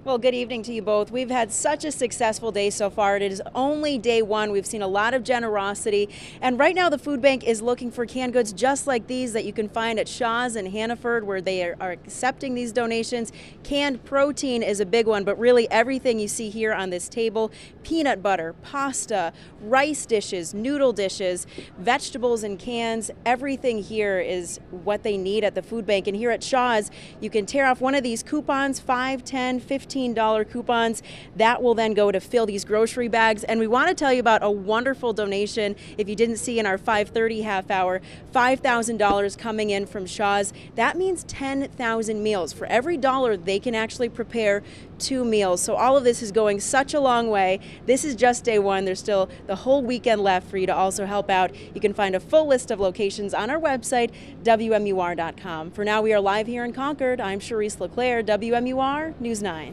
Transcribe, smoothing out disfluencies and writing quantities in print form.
Well, good evening to you both. We've had such a successful day so far. It is only day one. We've seen a lot of generosity. And right now, the food bank is looking for canned goods just like these that you can find at Shaw's in Hannaford, where they are accepting these donations. Canned protein is a big one, but really everything you see here on this table: peanut butter, pasta, rice dishes, noodle dishes, vegetables in cans. Everything here is what they need at the food bank. And here at Shaw's, you can tear off one of these coupons, $5, $10, $15 coupons. That will then go to fill these grocery bags. And we want to tell you about a wonderful donation. If you didn't see in our 5:30 half hour, $5,000 coming in from Shaw's. That means 10,000 meals. For every dollar, they can actually prepare 2 meals. So all of this is going such a long way. This is just day one. There's still the whole weekend left for you to also help out. You can find a full list of locations on our website, WMUR.com. For now, we are live here in Concord. I'm Charisse LeClaire, WMUR News 9.